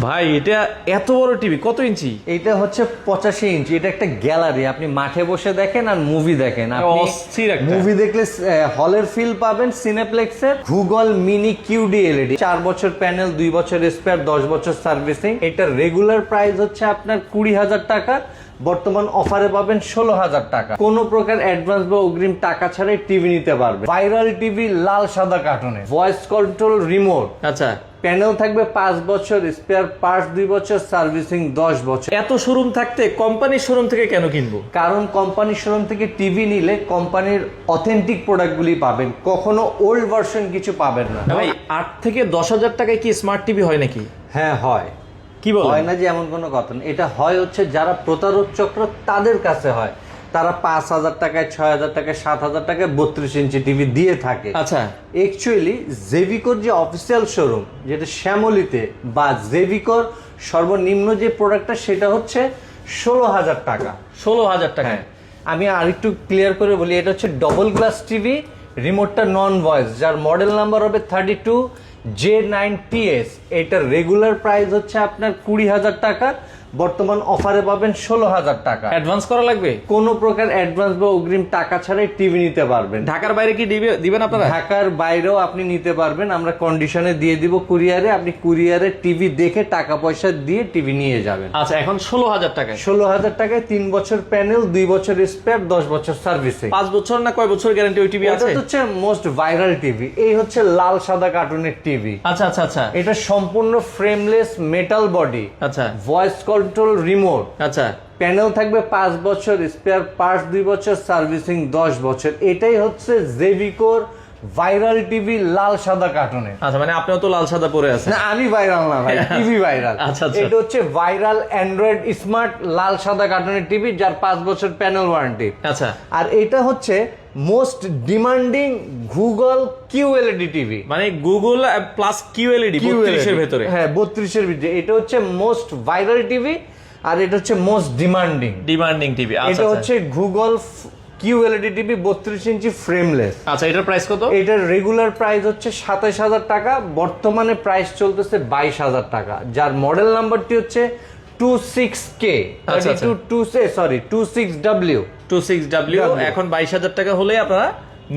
ভাই এটা এত বড় টিভি কত ইঞ্চি? এইটা হচ্ছে 85 ইঞ্চি। এটা একটা গ্যালারি, আপনি মাঠে বসে দেখেন আর মুভি দেখেন। আপনি অস্থির একটা। মুভি দেখলে হলের ফিল পাবেন সিনেপ্লেক্সের। গুগল মিনি কিউডি এলইডি, 4 বছর প্যানেল, 2 বছর স্পেয়ার, 10 বছর সার্ভিসিং। এটার রেগুলার প্রাইস হচ্ছে আপনার 20,000 টাকা, বর্তমান অফারে পাবেন 16,000 টাকা। কোনো প্রকার অ্যাডভান্স বা অগ্রিম টাকা ছাড়াই টিভি নিতে পারবে। ভাইরাল টিভি, লাল সাদা কার্টুনে, ভয়েস কন্ট্রোল রিমোট। আচ্ছা, প্যানেল থাকবে 5 বছর, স্পেয়ার পার্টস 2 বছর, সার্ভিসিং 10 বছর। এত শোরুম থাকতে কোম্পানির শোরুম থেকে কেন কিনবো? কারণ কোম্পানির শোরুম থেকে টিভি নিলে কোম্পানির অথেন্টিক প্রোডাক্টগুলি পাবেন, কখনো ওল্ড ভার্সন কিছু পাবেন না। ভাই 8 থেকে 10,000 টাকায় কি স্মার্ট টিভি হয় নাকি? হ্যাঁ হয়। কি বলেন? হয় না যে এমন কোনো কথা না। এটা হয় হচ্ছে যারা প্রতারক চক্র তাদের কাছে হয়। তারা 5,000 টাকায়, 6,000 টাকায়, 7,000 টাকায় 32 ইঞ্চি টিভি দিয়ে থাকে। আচ্ছা, অ্যাকচুয়ালি জেভিকোর যে অফিসিয়াল শোরুম, যেটা শ্যামলীতে, বা জেভিকোর সর্বনিম্ন যে প্রোডাক্টটা সেটা হচ্ছে 16,000 টাকা। 16,000 টাকা। হ্যাঁ, আমি আরেকটু ক্লিয়ার করে বলি, এটা হচ্ছে ডবল গ্লাস টিভি, রিমোটটা নন ভয়েস, যার মডেল নাম্বার হবে 32J9TS। এটার রেগুলার প্রাইস হচ্ছে আপনার 20,000 টাকা, বর্তমান অফারে পাবেন 16,000 টাকা। অ্যাডভান্স করা লাগবে? কোনো প্রকার অ্যাডভান্স বা অগ্রিম টাকা ছাড়াই টিভি নিতে পারবেন। ঢাকার বাইরে কি দিবেন আপনারা? ঢাকার বাইরেও আপনি নিতে পারবেন, আমরা কন্ডিশনে দিয়ে দিব কুরিয়ারে। আপনি কুরিয়ারে টিভি দেখে টাকা পয়সা দিয়ে টিভি নিয়ে যাবেন। আচ্ছা, এখন 16,000 টাকায়। 16,000 টাকায় 3 বছর প্যানেল, 2 বছর স্পেয়ার, 10 বছর সার্ভিসিং। 5 বছর না কয় বছর গ্যারান্টি ওই টিভি এটা আছে? হচ্ছে মোস্ট ভাইরাল টিভি। এই হচ্ছে লাল সাদা কার্টুনের টিভি। আচ্ছা আচ্ছা আচ্ছা এটা সম্পূর্ণ ফ্রেমলেস মেটাল বডি, আচ্ছা ভয়েস কন্ট্রোল রিমোট। আচ্ছা। প্যানেল থাকবে 5 বছর, স্পেয়ার পার্টস 2 বছর, সার্ভিসিং 10 বছর। এটাই হচ্ছে জেভিকোর ভাইরাল টিভি লাল সাদা কার্টুনের। আচ্ছা, মানে আপনিও তো লাল সাদা পরে আছেন। না, আমি ভাইরাল না ভাই, টিভি ভাইরাল। আচ্ছা, আচ্ছা। এটা হচ্ছে ভাইরাল অ্যান্ড্রয়েড স্মার্ট লাল সাদা কার্টুনের টিভি, যার 5 বছর প্যানেল ওয়ারেন্টি। আচ্ছা, আর এটা হচ্ছে most demanding Google QLED TV, মানে গুগল প্লাস কিউএলইডি 32 এর ভেতরে। হ্যাঁ, 32 এর ভিতরে। এটা হচ্ছে মোস্ট ভাইরাল টিভি, আর এটা হচ্ছে মোস্ট ডিমান্ডিং টিভি। এটা আচ্ছা হচ্ছে গুগল কিউএলইডি টিভি 32 ইঞ্চি ফ্রেমলেস। আচ্ছা, এটার প্রাইস কত? এটার রেগুলার প্রাইস হচ্ছে 27,000 টাকা, বর্তমানে প্রাইস চলতেছে 22,000 টাকা, যার মডেল নাম্বারটি হচ্ছে 26K, আচ্ছা, আচ্ছা। 26W। 26W। এখন 22,000 টাকা হলে আপনারা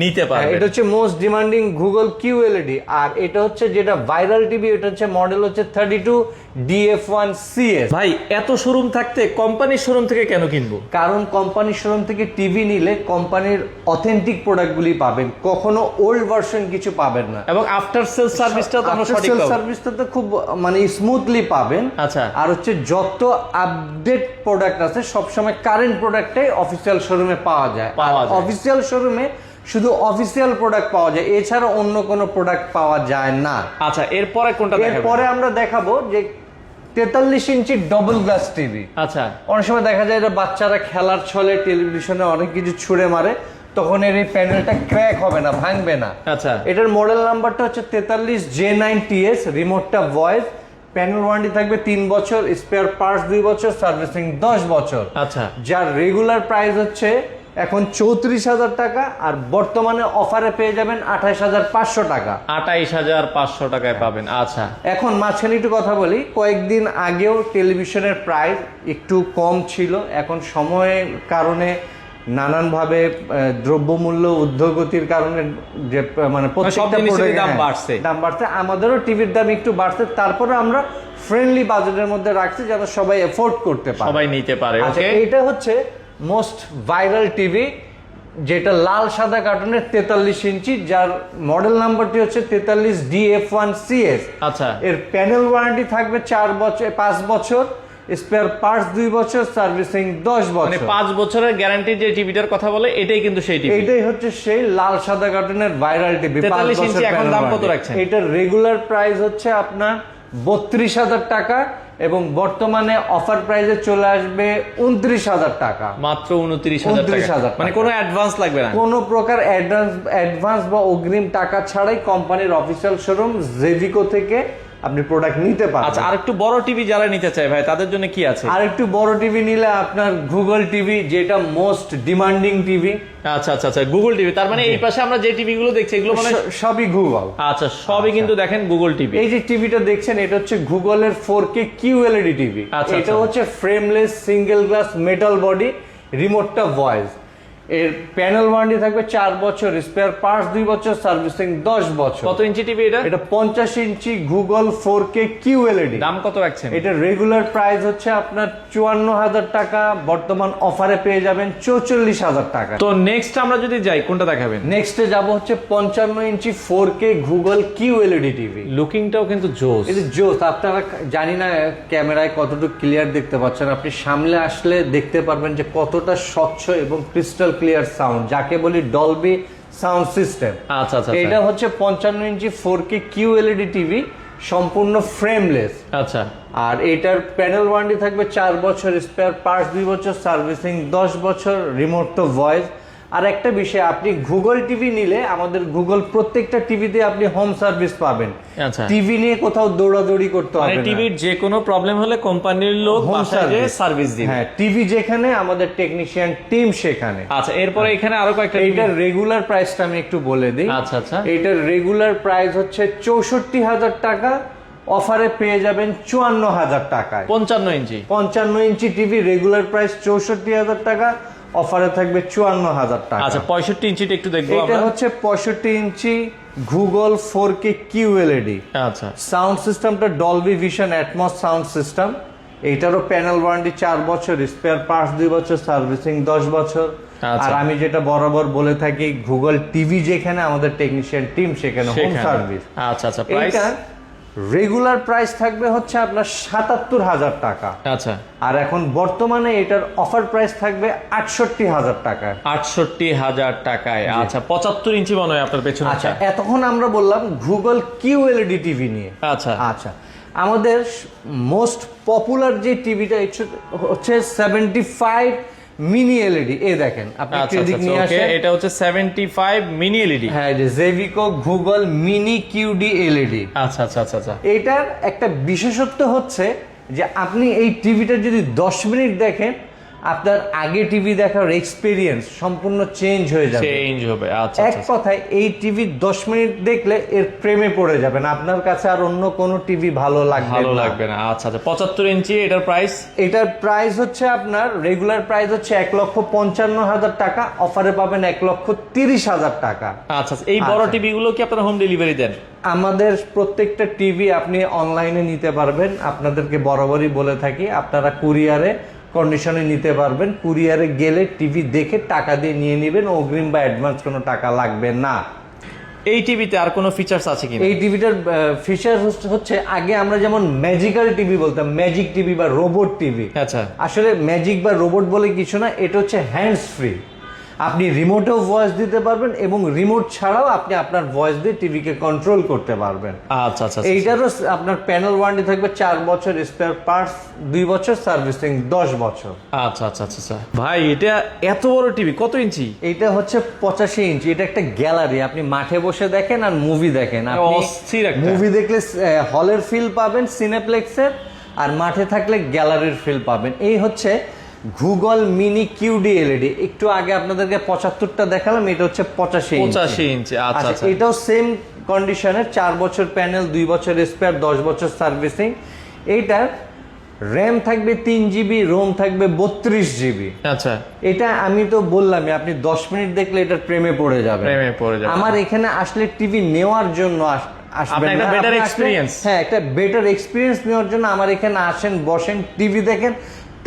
নিতে পারবেন। এটা হচ্ছে মোস্ট ডিমান্ডিং গুগল কিউএলইডি। আর এটা হচ্ছে যেটা ভাইরাল টিভি, এটা হচ্ছে মডেল হচ্ছে 32DF1CS। ভাই এত শোরুম থাকতে কোম্পানির শোরুম থেকে কেন কিনবো? কারণ কোম্পানির শোরুম থেকে টিভি নিলে কোম্পানির অথেন্টিক প্রোডাক্টগুলি পাবেন, কখনো ওল্ড ভার্সন কিছু পাবেন না। এবং আফটার সেল সার্ভিসটা তো আমরা সঠিক পাবো। সার্ভিসটা তো খুব মানে স্মুথলি পাবেন। আচ্ছা। আর হচ্ছে যত আপডেট প্রোডাক্ট আছে সবসময় কারেন্ট প্রোডাক্টটাই অফিসিয়াল শোরুমে পাওয়া যায়। অফিসিয়াল শোরুমে শুধু অফিসিয়াল প্রোডাক্ট পাওয়া যায়, এছাড়া অন্য কোনো প্রোডাক্ট পাওয়া যায় না। আচ্ছা, এরপরে কোনটা দেখাবেন? এরপরে আমরা দেখাবো যে 43 ইঞ্চি ডবল গ্লাস টিভি। আচ্ছা, অনেক সময় দেখা যায় যে বাচ্চারা খেলার ছলে টেলিভিশনে অনেক কিছু ছুঁড়ে মারে, তখন এর এই প্যানেলটা ক্র্যাক হবে না, ভাঙবে না। আচ্ছা। এটার মডেল নাম্বারটা হচ্ছে 43J9TS, রিমোটটা ভয়েস, প্যানেল ওয়ারেন্টি থাকবে 3 বছর, স্পেয়ার পার্টস 2 বছর, সার্ভিসিং 10 বছর। আচ্ছা, যার রেগুলার প্রাইস হচ্ছে এখন 34,000 টাকা, আর বর্তমানে অফারে পেয়ে যাবেন 28,500 টাকা। 28,500 টাকায় পাবেন। আচ্ছা, এখন মাঝখানে একটু কথা বলি, কয়েকদিন আগেও টেলিভিশনের প্রাইস একটু কম ছিল, এখন সময়ের কারণে নানানভাবে দ্রব্যমূল্য ঊর্ধ্বগতির কারণে যে মানে প্রত্যেকটা প্রোডাক্টের দাম বাড়ছে। দাম বাড়ছে, আমাদেরও টিভির দাম একটু বাড়ছে, তারপরে আমরা ফ্রেন্ডলি বাজেটের মধ্যে রাখছি যাতে সবাই এফোর্ড করতে পারে, সবাই নিতে পারে। আচ্ছা, ওকে, এইটা হচ্ছে মোস্ট ভাইরাল টিভি, যেটা লাল সাদা কার্টুনের 43 ইঞ্চি, যার মডেল নাম্বারটি হচ্ছে 43DF1CS। আচ্ছা। এর প্যানেল ওয়ারেন্টি থাকবে 5 বছর, স্পেয়ার পার্টস 2 বছর, সার্ভিসিং 10 মানে বছর। 5 বছরের গ্যারান্টি যে টিভিটার কথা বলে এটাই কিন্তু সেই টিভি। এইটাই হচ্ছে সেই লাল সাদা কার্টুনের ভাইরাল টিভি। 43 ইঞ্চি। এখন দাম কত রাখছেন? এটার রেগুলার প্রাইস হচ্ছে আপনার 32,000 টাকা, এবং বর্তমানে অফার প্রাইসে চলে আসবে 29,000 টাকা। মাত্র 29,000 টাকা। মানে কোনো অ্যাডভান্স লাগবে না? কোনো প্রকার অ্যাডভান্স বা অগ্রিম টাকা ছাড়াই কোম্পানির অফিসিয়াল শোরুম জেভিকো থেকে আপনি প্রোডাক্ট নিতে পারবেন। আচ্ছা, আর একটু বড় টিভি যারা নিতে চায় ভাই তাদের জন্য কি আছে? আর একটু বড় টিভি নিলে আপনার গুগল টিভি, যেটা মোস্ট ডিমান্ডিং টিভি। আচ্ছা আচ্ছা আচ্ছা, গুগল টিভি। তার মানে এই পাশে আমরা যে টিভি গুলো দেখছি এগুলো মানে সবই গুগল। আচ্ছা, সবই কিন্তু দেখেন গুগল টিভি। এই যে টিভিটা দেখছেন এটা হচ্ছে গুগলের 4K QLED টিভি। আচ্ছা, এটা আচ্ছা। হচ্ছে frameless single glass metal body, রিমোটটা ভয়েস। এর প্যানেল ওয়ারেন্টি থাকবে 4 বছর, স্পেয়ার পার্টস 2 বছর, সার্ভিসিং 10 বছর। কত ইঞ্চি টিভি এটা? এটা 50 ইঞ্চি গুগল 4K QLED। দাম কত রাখছেন? এটা রেগুলার প্রাইস হচ্ছে আপনার 54,000 টাকা, বর্তমান অফারে পেয়ে যাবেন 44,000 টাকা। তো নেক্সট আমরা যদি যাই কোনটা দেখাবেন? নেক্সটে যাব হচ্ছে 55 ইঞ্চি 4K গুগল QLED টিভি। লুকিংটাও কিন্তু জোস। এই যে জোস, আপনারা জানি না ক্যামেরায় কতটুকু ক্লিয়ার দেখতে পাচ্ছেন, আপনি সামনে আসলে দেখতে পারবেন যে কতটা স্বচ্ছ এবং ক্রিস্টাল ক্লিয়ার সাউন্ড, যাকে বলি ডলবি সাউন্ড সিস্টেম। আচ্ছা আচ্ছা এটা হচ্ছে 55 ইঞ্চি 4K QLED টিভি, সম্পূর্ণ ফ্রেমলেস। আচ্ছা, আর এটার প্যানেল ওয়ারেন্টি থাকবে 4 বছর, স্পেয়ার পার্টস 2 বছর, সার্ভিসিং 10 বছর, রিমোট তো ভয়েস। আর একটা বিষয়, আপনি গুগল টিভি নিলে আমাদের গুগল প্রত্যেকটা টিভিতে আপনি হোম সার্ভিস পাবেন। আচ্ছা, টিভি নিয়ে কোথাও দৌড়াদৌড়ি করতে হবে মানে না। টিভির যে কোনো প্রবলেম হলে কোম্পানির লোক হোম বাসায় সার্ভিস দিবে। হ্যাঁ, টিভি যেখানে আমাদের টেকনিশিয়ান টিম সেখানে। আচ্ছা, এরপরে এখানে আরো কয়েকটা এইটার রেগুলার প্রাইসটা আমি একটু বলে দিই। আচ্ছা আচ্ছা, এইটার রেগুলার প্রাইস হচ্ছে 64,000 টাকা, অফারে পেয়ে যাবেন 54,000 টাকায়। 55 ইঞ্চি 55 ইঞ্চি টিভি রেগুলার প্রাইস 64,000 টাকা, অফারে থাকবে 54,000 টাকা। আচ্ছা, 65 ইঞ্চিটা একটু দেখবো এটা আমরা। হচ্ছে 65 ইঞ্চি গুগল 4K QLED। আচ্ছা, সাউন্ড সিস্টেমটা Dolby Vision Atmos sound system. এইটারও প্যানেল ওয়ারেন্টি 4 বছর, স্পেয়ার পার্টস 2 বছর, সার্ভিসিং 10 বছর। আচ্ছা। আর আমি যেটা বরাবর বলে থাকি, গুগল টিভি যেখানে আমাদের টেকনিশিয়ান টিম সেখানে হোম সেখানে। সার্ভিস। আচ্ছা আচ্ছা, প্রাইস? এটা রেগুলার প্রাইস থাকবে হচ্ছে আপনার 77,000 টাকা। আচ্ছা, আর এখন বর্তমানে এটার অফার প্রাইস থাকবে 68,000 টাকা। 68,000 টাকায়। আচ্ছা, 75 ইঞ্চি মনে হয় আপনার পেছনে। আচ্ছা, এতক্ষণ আমরা বললাম গুগল QLED টিভি নিয়ে। আচ্ছা আচ্ছা, আমাদের মোস্ট পপুলার যে টিভিটা হচ্ছে 75 মিনি এলইডি। এই দেখেন, আপনি আচ্ছা এদিক আচ্ছা, নিয়ে ওকে, আসেন। এটা হচ্ছে 75 মিনি এলইডি। হ্যাঁ, এই যে জেভিকো গুগল মিনি QD এলইডি। আচ্ছা আচ্ছা আচ্ছা আচ্ছা, এটার একটা বিশেষত্ব হচ্ছে যে আপনি এই টিভিটা যদি 10 মিনিট দেখেন, আপনার আগে টিভি দেখার এক্সপেরিয়েন্স সম্পূর্ণ চেঞ্জ হয়ে যাবে। চেঞ্জ হবে। আচ্ছা এক আচ্ছা, কথায় এই টিভি 10 মিনিট দেখলে এর প্রেমে পড়ে যাবেন, আপনার কাছে আর অন্য কোনো টিভি ভালো ভালো না। লাগবে না। আচ্ছা আচ্ছা, 75 ইঞ্চি এটার প্রাইস? এটার প্রাইস হচ্ছে আপনার রেগুলার প্রাইস হচ্ছে 1,55,000 টাকা, অফারে পাবেন 1,30,000 টাকা। আচ্ছা, এই বড় আচ্ছা। টিভি গুলো কি আপনারা হোম ডেলিভারি দেন? আমাদের প্রত্যেকটা টিভি আপনি অনলাইনে নিতে পারবেন। আপনাদেরকে বরাবরই বলে থাকি, আপনারা কুরিয়ারে কন্ডিশনে নিতে পারবেন। কুরিয়ারে গেলে টিভি দেখে টাকা দিয়ে নিয়ে নেবেন, অগ্রিম বা অ্যাডভান্স কোনো টাকা লাগবে না। এই টিভিতে আর কোনো ফিচার্স আছে কিনা? এই টিভিটার ফিচার হচ্ছে, আগে আমরা যেমন ম্যাজিক্যাল টিভি বলতাম, ম্যাজিক টিভি বা রোবট টিভি। আচ্ছা, আসলে ম্যাজিক বা রোবট বলে কিছু না, এটা হচ্ছে হ্যান্ডস ফ্রি। আপনি রিমোটেও ভয়েস দিতে পারবেন এবং রিমোট ছাড়াও আপনি আপনার ভয়েস দিয়ে টিভিকে কন্ট্রোল করতে পারবেন। আচ্ছা আচ্ছা, এইটারও আপনার প্যানেল ওয়ারেন্টি থাকবে 4 বছর, স্পেয়ার পার্টস 2 বছর, সার্ভিসিং 10 বছর। আচ্ছা আচ্ছা আচ্ছা আচ্ছা, ভাই এটা এত বড় টিভি কত ইঞ্চি? এইটা হচ্ছে 85 ইঞ্চি। এটা একটা গ্যালারি, আপনি মাঠে বসে দেখেন আর মুভি দেখেন। আপনি অস্থির একটা। মুভি দেখলে হলের ফিল পাবেন সিনেপ্লেক্সের, আর মাঠে থাকলে গ্যালারির ফিল পাবেন। এই হচ্ছে গুগল মিনি QD এলইডি। একটু আগে আপনাদেরকে 75টা দেখালাম, এটা হচ্ছে 85 ইঞ্চি। আচ্ছা আচ্ছা, এটাও সেম কন্ডিশনের, 4 বছর প্যানেল, 2 বছর স্পেয়ার, 10 বছর সার্ভিসিং। এইটার র্যাম থাকবে 3 জিবি, রোম থাকবে 32 জিবি। আচ্ছা, এটা আমি তো বললামই, আপনি 10 মিনিট দেখলে এটার প্রেমে পড়ে যাবেন। প্রেমে পড়ে যাবেন। আমার এখানে আসলে টিভি নেওয়ার জন্য আসবেন আপনার একটা না, better আপনি আসলে- experience। হ্যাঁ, একটা বেটার এক্সপিরিয়েন্স নেওয়ার জন্য আমার এখানে আসেন, বসেন, টিভি দেখেন।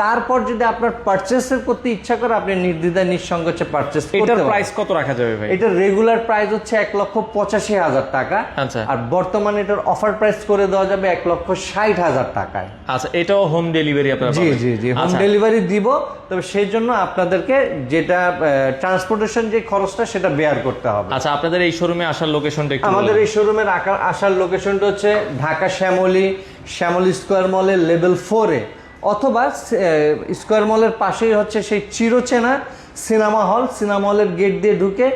তারপর যদি আপনার পারচেসের করতে ইচ্ছা করে, আপনি নির্দ্বিধায় নিঃসংকোচে পারচেস করতে এটার পারেন। প্রাইস কত রাখা যাবে ভাই? এটার রেগুলার প্রাইস হচ্ছে 1,85,000 টাকা। আচ্ছা। আর বর্তমানে এটার অফার প্রাইস করে দেওয়া যাবে 1,60,000 টাকায়। আচ্ছা, এটাও হোম ডেলিভারি আপনারা জি পাবেন? জি জি, হোম আচ্ছা, ডেলিভারি দিব। তবে সেই জন্য আপনাদেরকে যেটা ট্রান্সপোর্টেশন যে খরচটা সেটা বেয়ার করতে হবে। আচ্ছা, আপনাদের এই শোরুমে আসার লোকেশনটা একটু আমাদের বলুন। এই শোরুমের আসার লোকেশনটা হচ্ছে ঢাকা শ্যামলী স্কয়ার মলের লেভেল 4-এ, অথবা স্কয়ার মলের পাশেই হচ্ছে সেই চিরচেনা সিনেমা হল। সিনেমা হলের গেট দিয়ে ঢুকে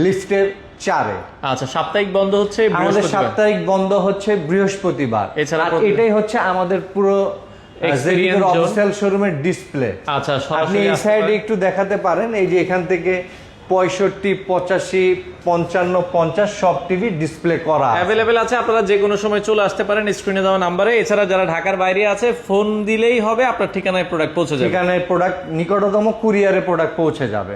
লিফটের 4-এ। আচ্ছা, সাপ্তাহিক বন্ধ হচ্ছে আমাদের বৃহস্পতিবার। সাপ্তাহিক বন্ধ হচ্ছে বৃহস্পতিবার। এছাড়া আর এটাই হচ্ছে আমাদের পুরো Experience zone। অফিসিয়াল শোরুমের ডিসপ্লে। আচ্ছা, আপনি সরাসরি এই আসতে সাইডে পারেন। একটু দেখাতে পারেন, এই যে এখান থেকে 65, 85, 55, 50 সব টিভি ডিসপ্লে করা আছে। অ্যাভেলেবেল আছে, আপনারা যে কোনো সময় চলে আসতে পারেন স্ক্রিনে দেওয়া নাম্বারে। এছাড়া যারা ঢাকার বাইরে আছে ফোন দিলেই হবে, আপনার ঠিকানায় প্রোডাক্ট পৌঁছে যাবে। ঠিকানায় প্রোডাক্ট নিকটতম কুরিয়ারে প্রোডাক্ট পৌঁছে যাবে।